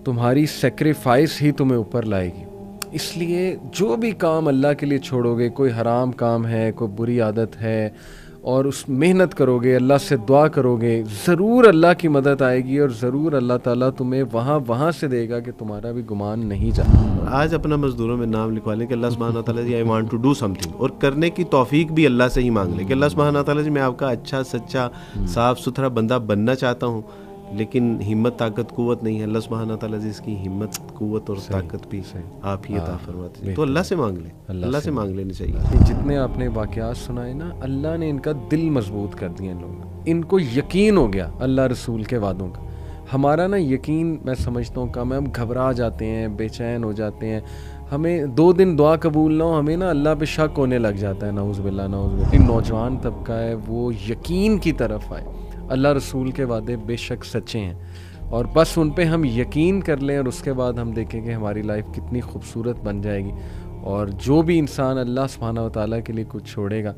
تمہاری سیکریفائس ہی تمہیں اوپر لائے گی. اس لیے جو بھی کام اللہ کے لیے چھوڑو گے, کوئی حرام کام ہے, کوئی بری عادت ہے, اور اس محنت کرو گے, اللہ سے دعا کرو گے, ضرور اللہ کی مدد آئے گی, اور ضرور اللہ تعالیٰ تمہیں وہاں سے دے گا کہ تمہارا بھی گمان نہیں جاتا. آج اپنا مزدوروں میں نام لکھوا لیں کہ اللہ سبحانہ تعالیٰ جی I want to do something, اور کرنے کی توفیق بھی اللہ سے ہی مانگ لیں کہ اللہ سبحانہ تعالیٰ جی میں آپ کا اچھا سچا صاف ستھرا بندہ بننا چاہتا ہوں, لیکن ہمت طاقت قوت نہیں ہے. اللہ سبحانہ تعالیٰ جی اس کی ہمت قوت اور طاقت بھی آپ ہی عطا فرماتے ہیں. تو اللہ سے مانگ لیں, اللہ سے مانگ لینی چاہیے. جتنے آپ نے واقعات سنائے نا, اللہ نے ان کا دل مضبوط کر دیا. ان لوگوں ان کو یقین ہو گیا اللہ رسول کے وعدوں کا. ہمارا نا یقین میں سمجھتا ہوں کم ہے, ہم گھبرا جاتے ہیں, بے چین ہو جاتے ہیں, ہمیں 2 دن دعا قبول نہ ہو, ہمیں نا اللہ پہ شک ہونے لگ جاتا ہے. نعوذ باللہ نعوذ باللہ. نوجوان طبقہ ہے وہ یقین کی طرف آئے. اللہ رسول کے وعدے بے شک سچے ہیں, اور بس ان پہ ہم یقین کر لیں, اور اس کے بعد ہم دیکھیں کہ ہماری لائف کتنی خوبصورت بن جائے گی. اور جو بھی انسان اللہ سبحانہ و تعالیٰ کے لیے کچھ چھوڑے گا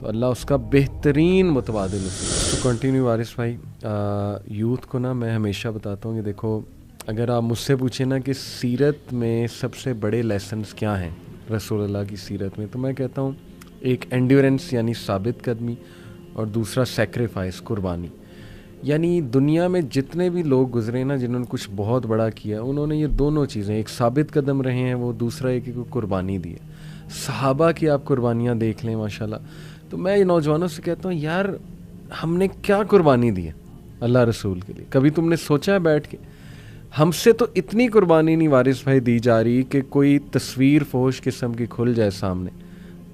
تو اللہ اس کا بہترین متبادل ہوگا. تو کنٹینیو وارث بھائی, یوتھ کو نا میں ہمیشہ بتاتا ہوں کہ دیکھو, اگر آپ مجھ سے پوچھیں نا کہ سیرت میں سب سے بڑے لیسنز کیا ہیں رسول اللہ کی سیرت میں, تو میں کہتا ہوں ایک اینڈیورنس یعنی ثابت قدمی, اور دوسرا سیکریفائس قربانی. یعنی دنیا میں جتنے بھی لوگ گزرے نا جنہوں نے کچھ بہت بڑا کیا, انہوں نے یہ دونوں چیزیں, ایک ثابت قدم رہے ہیں وہ, دوسرا ایک قربانی دی ہے. صحابہ کی آپ قربانیاں دیکھ لیں ماشاءاللہ. تو میں یہ نوجوانوں سے کہتا ہوں یار ہم نے کیا قربانی دی ہے اللہ رسول کے لیے, کبھی تم نے سوچا ہے بیٹھ کے؟ ہم سے تو اتنی قربانی نہیں وارث بھائی دی جا رہی کہ کوئی تصویر فحش قسم کی کھل جائے سامنے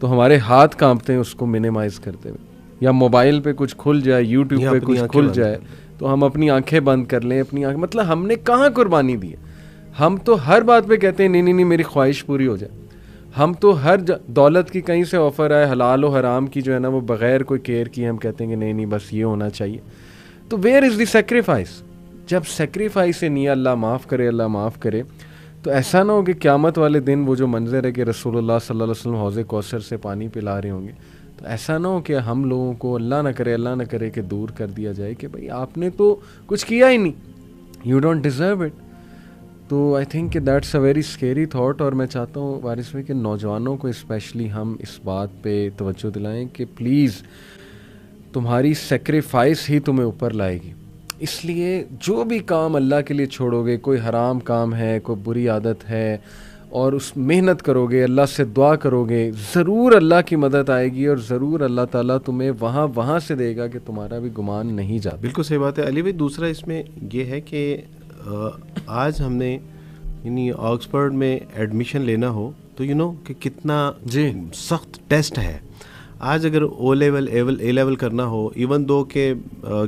تو ہمارے ہاتھ کانپتے ہیں اس کو منیمائز کرتے ہوئے, یا موبائل پہ کچھ کھل جائے, یوٹیوب پہ کچھ کھل جائے تو ہم اپنی آنکھیں بند کر لیں. مطلب ہم نے کہاں قربانی دی ہے؟ ہم تو ہر بات پہ کہتے ہیں نہیں میری خواہش پوری ہو جائے. ہم تو ہر دولت کی کہیں سے آفر آئے, حلال و حرام کی جو ہے نا وہ بغیر کوئی کیئر کی ہم کہتے ہیں کہ نہیں بس یہ ہونا چاہیے. تو ویئر از دی سیکریفائس؟ جب سیکریفائس نہیں ہے, اللہ معاف کرے, اللہ معاف کرے, تو ایسا نہ ہو کہ قیامت والے دن وہ جو منظر ہے کہ رسول اللہ صلی اللہ علیہ وسلم حوض کوثر سے پانی پلا رہے ہوں گے, تو ایسا نہ ہو کہ ہم لوگوں کو اللہ نہ کرے کہ دور کر دیا جائے کہ بھائی آپ نے تو کچھ کیا ہی نہیں, یو ڈونٹ ڈیزرو اٹ. تو آئی تھنک کہ that's a very scary thought, اور میں چاہتا ہوں وارث بھائی کہ نوجوانوں کو اسپیشلی ہم اس بات پہ توجہ دلائیں کہ پلیز تمہاری سیکریفائس ہی تمہیں اوپر لائے گی. اس لیے جو بھی کام اللہ کے لیے چھوڑو گے, کوئی حرام کام ہے, کوئی بری عادت ہے, اور اس محنت کرو گے, اللہ سے دعا کرو گے, ضرور اللہ کی مدد آئے گی, اور ضرور اللہ تعالیٰ تمہیں وہاں سے دے گا کہ تمہارا بھی گمان نہیں جاتا. بالکل صحیح بات ہے علی بھائی. دوسرا اس میں یہ ہے کہ آج ہم نے یعنی آکسفورڈ میں ایڈمیشن لینا ہو تو کہ کتنا سخت ٹیسٹ ہے. آج اگر او لیول اے لیول کرنا ہو, ایون دو کہ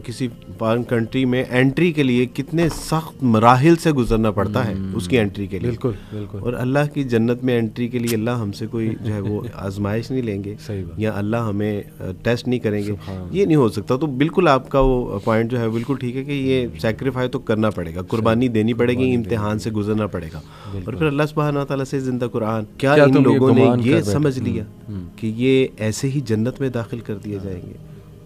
کسی فارن کنٹری میں انٹری کے لیے کتنے سخت مراحل سے گزرنا پڑتا ہے اس کی انٹری کے لیے. بالکل. اور اللہ کی جنت میں انٹری کے لیے اللہ ہم سے کوئی جو ہے وہ آزمائش نہیں لیں گے, یا اللہ ہمیں ٹیسٹ نہیں کریں گے, یہ نہیں ہو سکتا. تو بالکل آپ کا وہ پوائنٹ جو ہے بالکل ٹھیک ہے کہ یہ سیکریفائی تو کرنا پڑے گا, قربانی دینی پڑے گی, امتحان سے گزرنا پڑے گا. اور پھر اللہ سبحانہ تعالیٰ سے زندہ قرآن, کیا ان لوگوں نے یہ سمجھ لیا کہ یہ ایسے ہی جنت میں داخل کر دیے جائیں گے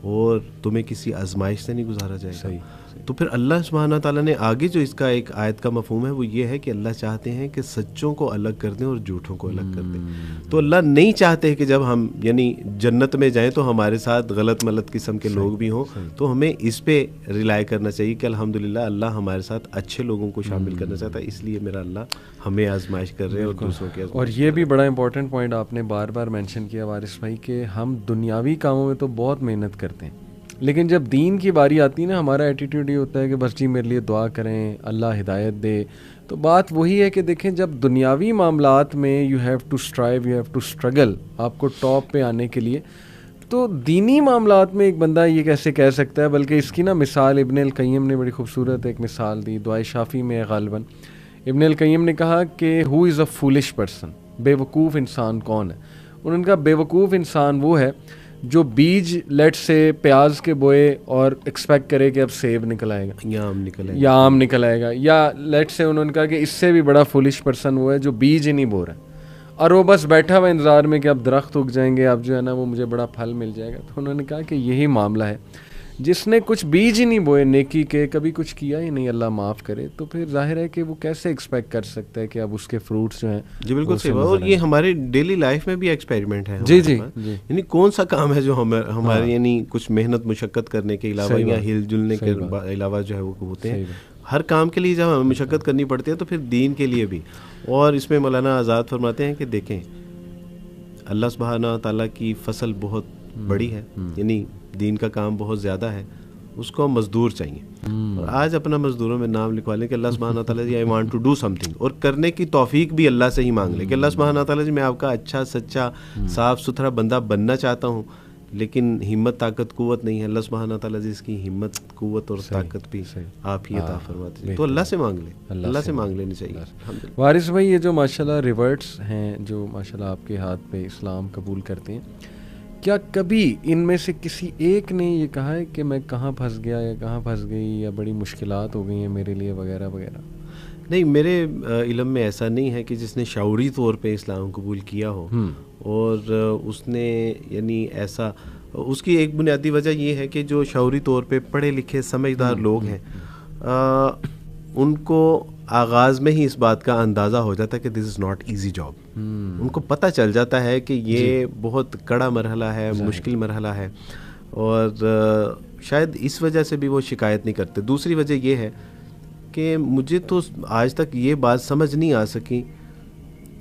اور تمہیں کسی آزمائش سے نہیں گزارا جائے گا. تو پھر اللہ سبحانہ تعالیٰ نے آگے جو اس کا ایک آیت کا مفہوم ہے وہ یہ ہے کہ اللہ چاہتے ہیں کہ سچوں کو الگ کر دیں اور جھوٹوں کو الگ کر دیں. تو اللہ نہیں چاہتے کہ جب ہم یعنی جنت میں جائیں تو ہمارے ساتھ غلط ملت قسم کے لوگ بھی ہوں. تو ہمیں اس پہ ریلائی کرنا چاہیے کہ الحمدللہ اللہ ہمارے ساتھ اچھے لوگوں کو شامل کرنا چاہتا ہے, اس لیے میرا اللہ ہمیں آزمائش کر رہے ہیں اور دوسروں کی. اور یہ بھی بڑا امپورٹنٹ پوائنٹ آپ نے بار بار مینشن کیا وارث بھائی کہ ہم دنیاوی کاموں میں تو بہت محنت کرتے ہیں, لیکن جب دین کی باری آتی ہے نا, ہمارا ایٹیٹیوڈ یہ ہوتا ہے کہ بس جی میرے لیے دعا کریں, اللہ ہدایت دے. تو بات وہی ہے کہ دیکھیں جب دنیاوی معاملات میں you have to strive, you have to struggle, آپ کو ٹاپ پہ آنے کے لیے, تو دینی معاملات میں ایک بندہ یہ کیسے کہہ سکتا ہے. بلکہ اس کی نا مثال ابن القیم نے بڑی خوبصورت ایک مثال دی, دعائے شافی میں غالباً ابن القیم نے کہا کہ ہو از اے فولش پرسن, بے وقوف انسان کون ہے. انہوں نے کہا بے وقوف انسان وہ ہے جو بیج لیٹ سے پیاز کے بوئے اور ایکسپیکٹ کرے کہ اب سیب نکل آئے گا یا آم نکل آئے گا, یا لیٹ سے انہوں نے کہا کہ اس سے بھی بڑا فولش پرسن وہ ہے جو بیج ہی نہیں بو رہا ہے اور وہ بس بیٹھا ہوا انتظار میں کہ اب درخت اگ جائیں گے, اب جو ہے نا وہ مجھے بڑا پھل مل جائے گا. تو انہوں نے کہا کہ یہی معاملہ ہے جس نے کچھ بیج ہی نہیں بوئے نیکی کے, کبھی کچھ کیا ہی نہیں, اللہ معاف کرے, تو پھر ظاہر ہے کہ وہ کیسے ایکسپیکٹ کر سکتا ہے کہ اب اس کے فروٹس جو ہیں. جی بالکل صحیح. اور یہ ہمارے ڈیلی لائف میں بھی ایکسپیریمنٹ ہے. جی جی, یعنی کون سا کام ہے جو ہمارے یعنی کچھ محنت مشقت کرنے کے علاوہ یا ہل جلنے کے علاوہ جو ہے وہ ہوتے ہیں. ہر کام کے لیے جب ہمیں مشقت کرنی پڑتی ہے تو پھر دین کے لیے بھی. اور اس میں مولانا آزاد فرماتے ہیں کہ دیکھیں اللہ سبحانہ تعالیٰ کی فصل بہت بڑی ہے, یعنی دین کا کام بہت زیادہ ہے, اس کو مزدور چاہیے. اور آج اپنا مزدوروں میں نام لکھوا لیں کہ اللہ سبحانہ تعالیٰ جی I want to do something, اور کرنے کی توفیق بھی اللہ سے ہی مانگ لیں کہ اللہ سبحانہ تعالیٰ جی میں آپ کا اچھا سچا صاف ستھرا بندہ بننا چاہتا ہوں, لیکن ہمت طاقت قوت نہیں ہے. اللہ سبحانہ تعالیٰ جی اس کی ہمت قوت اور طاقت بھی آپ ہی عطا فرماتے ہیں. تو اللہ سے مانگ لیں, اللہ سے مانگ لینی چاہیے. وارث بھائی یہ جو ماشاءاللہ ریورٹس ہیں جو ماشاءاللہ آپ کے ہاتھ پہ اسلام قبول کرتے ہیں, کیا کبھی ان میں سے کسی ایک نے یہ کہا ہے کہ میں کہاں پھنس گیا یا کہاں پھنس گئی یا بڑی مشکلات ہو گئی ہیں میرے لیے وغیرہ وغیرہ؟ نہیں, میرے علم میں ایسا نہیں ہے کہ جس نے شعوری طور پہ اسلام قبول کیا ہو. اور اس نے یعنی ایسا, اس کی ایک بنیادی وجہ یہ ہے کہ جو شعوری طور پہ پڑھے لکھے سمجھدار لوگ ہیں ان کو آغاز میں ہی اس بات کا اندازہ ہو جاتا ہے کہ دس از ناٹ ایزی جاب. ان کو پتہ چل جاتا ہے کہ یہ بہت کڑا مرحلہ ہے, مشکل مرحلہ ہے, اور شاید اس وجہ سے بھی وہ شکایت نہیں کرتے. دوسری وجہ یہ ہے کہ مجھے تو آج تک یہ بات سمجھ نہیں آ سکی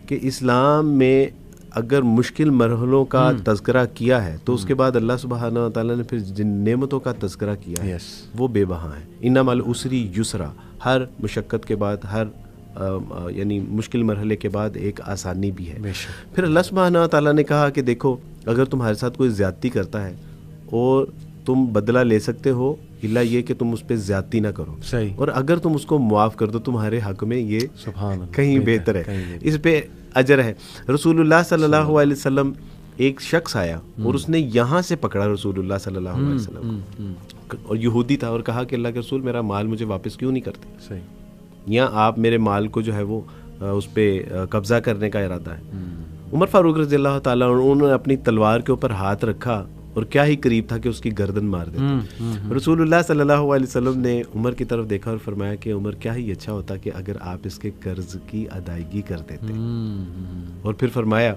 کہ اسلام میں اگر مشکل مرحلوں کا تذکرہ کیا ہے تو اس کے بعد اللہ سبحانہ تعالیٰ نے پھر جن نعمتوں کا تذکرہ کیا ہے وہ بے بہا ہیں. ان مع العسری یسرا, ہر مشقت کے بعد, ہر یعنی مشکل مرحلے کے بعد ایک آسانی بھی ہے. پھر اللہ سبحانہ تعالیٰ نے کہا کہ دیکھو اگر تمہارے ساتھ کوئی زیادتی کرتا ہے اور تم بدلہ لے سکتے ہو, الا یہ کہ تم اس پہ زیادتی نہ کرو, اور اگر تم اس کو معاف کر دو تمہارے حق میں یہ کہیں بہتر ہے, اس پہ اجر ہے. رسول اللہ صلی اللہ علیہ وسلم, ایک شخص آیا اور اس نے یہاں سے پکڑا رسول اللہ صلی اللہ علیہ وسلم کو, اور یہودی تھا, اور کہا کہ اللہ کے رسول میرا مال مجھے واپس کیوں نہیں کرتے, یا آپ میرے مال کو جو ہے وہ اس پہ قبضہ کرنے کا ارادہ ہے. عمر فاروق رضی اللہ تعالیٰ انہوں نے اپنی تلوار کے اوپر ہاتھ رکھا اور کیا ہی قریب تھا کہ اس کی گردن مار دیتے. رسول اللہ صلی اللہ علیہ وسلم نے عمر کی طرف دیکھا اور فرمایا کہ عمر کیا ہی اچھا ہوتا کہ اگر آپ اس کے قرض کی ادائیگی کر دیتے. اور پھر فرمایا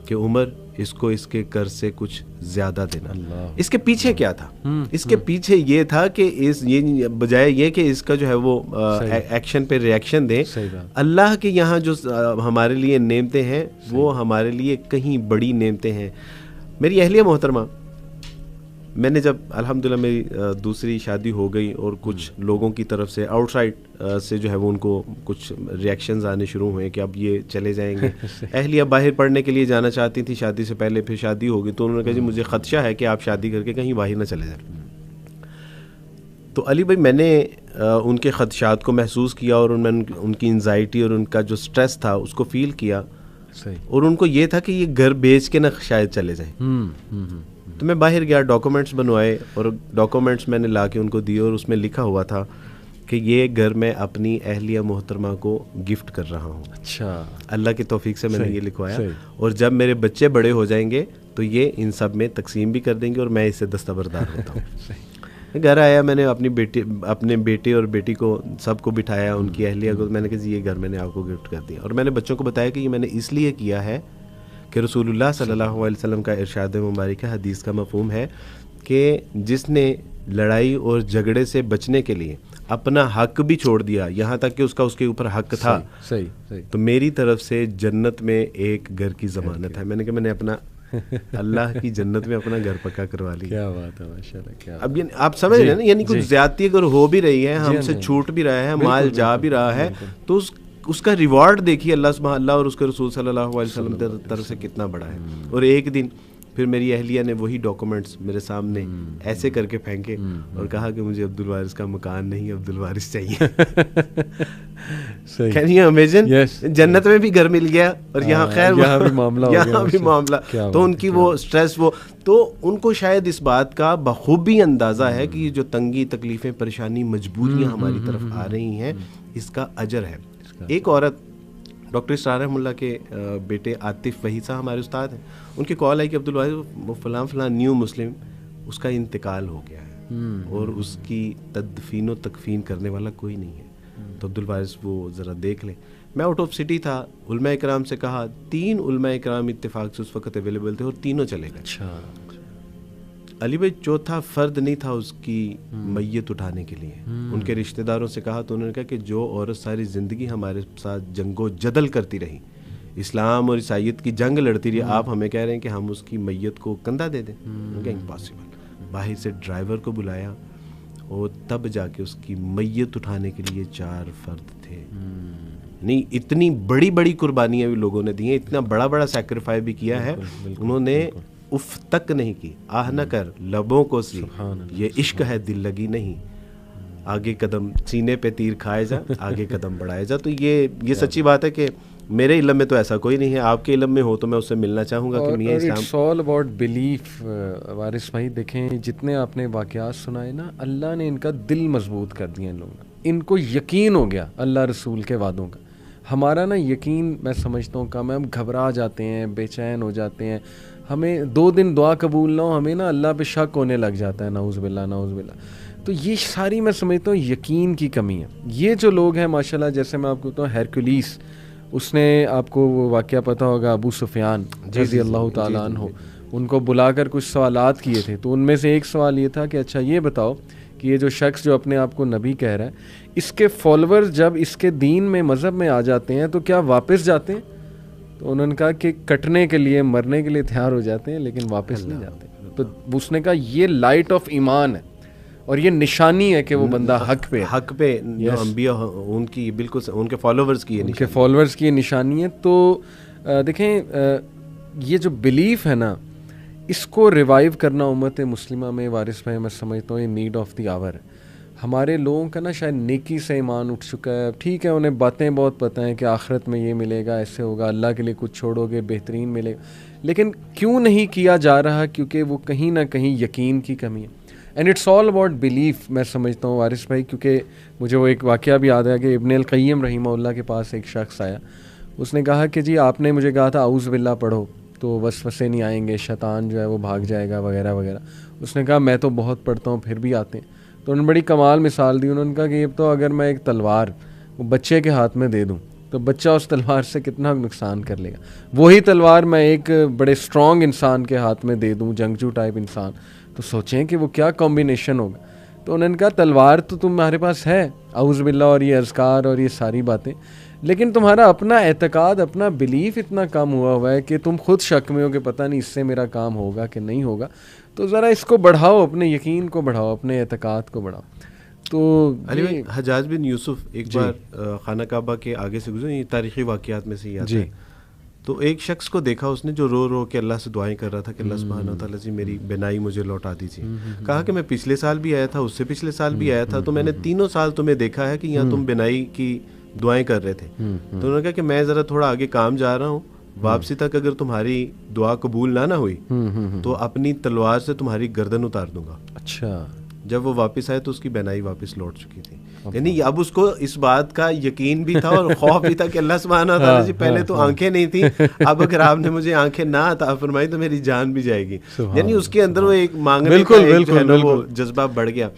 کہ عمر اس کو اس کے قرض سے کچھ زیادہ دینا. اس کے پیچھے کیا تھا؟ اس کے پیچھے یہ تھا کہ یہ بجائے یہ کہ اس کا جو ہے وہ ایکشن پہ ریئیکشن دیں, اللہ کے یہاں جو ہمارے لیے نعمتیں ہیں وہ ہمارے لیے کہیں بڑی نعمتیں ہیں. میری اہلیہ محترمہ, میں نے جب الحمدللہ میری دوسری شادی ہو گئی اور کچھ لوگوں کی طرف سے آؤٹ سائڈ سے جو ہے وہ ان کو کچھ ریئیکشنز آنے شروع ہوئے کہ اب یہ چلے جائیں گے. اہلیہ باہر پڑھنے کے لیے جانا چاہتی تھی شادی سے پہلے, پھر شادی ہو گئی تو انہوں نے کہا جی مجھے خدشہ ہے کہ آپ شادی کر کے کہیں باہر نہ چلے جائیں. تو علی بھائی میں نے ان کے خدشات کو محسوس کیا اور میں ان کی انزائٹی اور ان کا جو سٹریس تھا اس کو فیل کیا, اور ان کو یہ تھا کہ یہ گھر بیچ کے نہ شاید چلے جائیں. تو میں باہر گیا, ڈاکومنٹس بنوائے اور ڈاکومنٹس میں نے لا کے ان کو دیے, اور اس میں لکھا ہوا تھا کہ یہ گھر میں اپنی اہلیہ محترمہ کو گفٹ کر رہا ہوں. اچھا, اللہ کی توفیق سے میں نے یہ لکھوایا, اور جب میرے بچے بڑے ہو جائیں گے تو یہ ان سب میں تقسیم بھی کر دیں گے اور میں اس سے دستبردار ہوتا ہوں. گھر آیا, میں نے اپنے بیٹے اور بیٹی کو سب کو بٹھایا, ان کی اہلیہ کو, میں نے کہا جی یہ گھر میں نے آپ کو گفٹ کر دیا. اور میں نے بچوں کو بتایا کہ یہ میں نے اس لیے کیا ہے کہ رسول اللہ صلی اللہ علیہ وسلم کا ارشاد مبارک ہے, حدیث کا مفہوم ہے کہ جس نے لڑائی اور جھگڑے سے بچنے کے لیے اپنا حق بھی چھوڑ دیا, یہاں تک کہ اس کے اوپر حق تھا, تو میری طرف سے جنت میں ایک گھر کی ضمانت ہے. میں نے کہا میں نے اپنا اللہ کی جنت میں اپنا گھر پکا کروا لی. کیا بات ہے, ماشاءاللہ, کیا. اب آپ سمجھ رہے ہیں نا, یعنی کچھ زیادتی اگر ہو بھی رہی ہے, ہم سے چھوٹ بھی رہا ہے, مال جا بھی رہا ہے, تو اس کا ریوارڈ دیکھیے اللہ اور اس کے رسول صلی اللہ علیہ وسلم کی طرف سے کتنا بڑا ہے. اور ایک دن پھر میری اہلیہ نے وہی ڈاکومنٹس میرے سامنے ایسے کر کے پھینکے اور کہا کہ مجھے عبد الوارث کا مکان نہیں, عبد الوارث چاہیے. Can you imagine? جنت میں بھی گھر مل گیا اور یہاں خیر یہاں بھی معاملہ. تو ان کی وہ سٹریس, وہ تو ان کو شاید اس بات کا بخوبی اندازہ ہے کہ یہ جو تنگی, تکلیفیں, پریشانی, مجبوریاں ہماری طرف آ رہی ہیں, اس کا اجر ہے. ایک عورت, ڈاکٹر اسرار رحمہ اللہ کے بیٹے عاطف وحید صاحب ہمارے استاد ہیں, ان کی کال آئی کہ عبد الوارث وہ فلاں نیو مسلم, اس کا انتقال ہو گیا ہے. اور اس کی تدفین و تکفین کرنے والا کوئی نہیں ہے. تو عبد الوارث وہ ذرا دیکھ لیں. میں آؤٹ آف سٹی تھا, علماء اکرام سے کہا, 3 علماء اکرام اتفاق سے اس وقت اویلیبل تھے اور تینوں چلے گئے. اچھا. علی بھائی چوتھا فرد نہیں تھا اس کی میت اٹھانے کے لیے. ان کے رشتہ داروں سے کہا تو انہوں نے کہا کہ جو عورت ساری زندگی ہمارے ساتھ جنگ و جدل کرتی رہی, اسلام اور عیسائیت کی جنگ لڑتی رہی, آپ ہمیں کہہ رہے ہیں کہ ہم اس کی میت کو کندھا دے دیں؟ امپاسبل. باہر سے ڈرائیور کو بلایا اور تب جا کے اس کی میت اٹھانے کے لیے 4 فرد تھے. نہیں, اتنی بڑی بڑی قربانیاں بھی لوگوں نے دی ہیں, اتنا بڑا بڑا سیکریفائی بھی کیا ہے. انہوں نے اف تک نہیں کی, آہ نہ کر لبوں کو سی, یہ عشق ہے دل لگی نہیں, آگے قدم سینے پہ تیر کھائے جا, آگے قدم بڑھائے جا. تو یہ سچی بات ہے کہ میرے علم میں تو ایسا کوئی نہیں ہے, آپ کے علم میں ہو تو میں اس سے ملنا چاہوں گا کہ میاں Islam. It's all about belief. Waris بھائی دیکھیں, جتنے آپ نے واقعات سنائے نا, اللہ نے ان کا دل مضبوط کر دیا ان لوگوں کا. ان کو یقین ہو گیا اللہ رسول کے وعدوں کا. ہمارا نا یقین میں سمجھتا ہوں کم ہے, ہم گھبرا جاتے ہیں, بے چین ہو جاتے ہیں, ہمیں 2 دن دعا قبول نہ ہو, ہمیں نا اللہ پہ شک ہونے لگ جاتا ہے, نعوذ باللہ نعوذ باللہ. تو یہ ساری میں سمجھتا ہوں یقین کی کمی ہے. یہ جو لوگ ہیں ماشاءاللہ, جیسے میں آپ کو بتاؤں ہیرکولیس, اس نے آپ کو وہ واقعہ پتہ ہوگا, ابو سفیان رضی اللہ تعالیٰ عنہ, ان کو بلا کر کچھ سوالات کیے تھے. تو ان میں سے ایک سوال یہ تھا کہ اچھا یہ بتاؤ کہ یہ جو شخص جو اپنے آپ کو نبی کہہ رہا ہے, اس کے فالوورز جب اس کے دین میں مذہب میں آ جاتے ہیں تو کیا واپس جاتے ہیں؟ تو انہوں نے کہا کہ کٹنے کے لیے مرنے کے لیے تیار ہو جاتے ہیں لیکن واپس نہیں جاتے. تو اس نے کہا یہ لائٹ آف ایمان ہے اور یہ نشانی ہے کہ وہ بندہ حق پہ جو انبیاء ان کی بالکل ان کے فالوورز کی نشانی ہے. تو دیکھیں یہ جو بلیف ہے نا, اس کو ریوائیو کرنا امت مسلمہ میں وارث بھائی میں سمجھتا ہوں یہ نیڈ آف دی آور ہے. ہمارے لوگوں کا نا شاید نیکی سے ایمان اٹھ چکا ہے. ٹھیک ہے, انہیں باتیں بہت پتہ ہیں کہ آخرت میں یہ ملے گا, ایسے ہوگا, اللہ کے لیے کچھ چھوڑو گے بہترین ملے گا, لیکن کیوں نہیں کیا جا رہا؟ کیونکہ وہ کہیں نہ کہیں یقین کی کمی ہے. And it's all about belief میں سمجھتا ہوں وارث بھائی. کیونکہ مجھے وہ ایک واقعہ بھی یاد ہے کہ ابن القیم رحمہ اللہ کے پاس ایک شخص آیا, اس نے کہا کہ جی آپ نے مجھے کہا تھا اعوذ باللہ پڑھو تو وسوسے نہیں آئیں گے, شیطان جو ہے وہ بھاگ جائے گا وغیرہ وغیرہ. اس نے کہا میں تو بہت پڑھتا ہوں پھر بھی آتے ہیں. تو انہوں نے بڑی کمال مثال دی. انہوں نے کہا کہ یہ تو اگر میں ایک تلوار وہ بچے کے ہاتھ میں دے دوں تو بچہ اس تلوار سے کتنا نقصان کر لے گا. وہی تلوار میں ایک بڑے اسٹرانگ انسان کے ہاتھ میں دے دوں, جنگجو ٹائپ انسان, تو سوچیں کہ وہ کیا کمبینیشن ہوگا. تو انہوں نے کہا تلوار تو تمہارے پاس ہے, اعوذ باللہ اور یہ اذکار اور یہ ساری باتیں, لیکن تمہارا اپنا اعتقاد, اپنا بلیف اتنا کم ہوا ہے کہ تم خود شک میں ہو کہ پتہ نہیں اس سے میرا کام ہوگا کہ نہیں ہوگا. تو ذرا اس کو بڑھاؤ, اپنے یقین کو بڑھاؤ, اپنے اعتقاد کو بڑھاؤ. تو علی حجاج بن یوسف ایک بار خانہ کعبہ کے آگے سے گزرے, یہ تاریخی واقعات میں سے یہ آتا ہے. تو ایک شخص کو دیکھا اس نے جو رو رو کے اللہ سے دعائیں کر رہا تھا کہ اللہ سبحانہ و تعالیٰ جی میری بینائی مجھے لوٹا دیجیے. کہا کہ میں پچھلے سال بھی آیا تھا, اس سے پچھلے سال بھی آیا تھا, تو میں نے 3 سال تمہیں دیکھا ہے کہ یہاں تم بینائی کی دعائیں کر رہے تھے. تو انہوں نے کہا کہ میں ذرا تھوڑا آگے کام جا رہا ہوں, واپسی تک اگر تمہاری دعا قبول نہ ہوئی تو اپنی تلوار سے تمہاری گردن اتار دوں گا. اچھا. جب وہ واپس آئے تو اس کی بینائی واپس لوٹ چکی تھی. یعنی اب اس کو اس بات کا یقین بھی تھا اور خوف بھی تھا کہ اللہ سبحانہ و تعالیٰ جی پہلے تو آنکھیں نہیں تھیں, اب اگر آپ نے مجھے آنکھیں نہ عطا فرمائی تو میری جان بھی جائے گی. یعنی اس کے اندر وہ ایک مانگنے کا ایک جو ہے نا وہ جذبہ بڑھ گیا.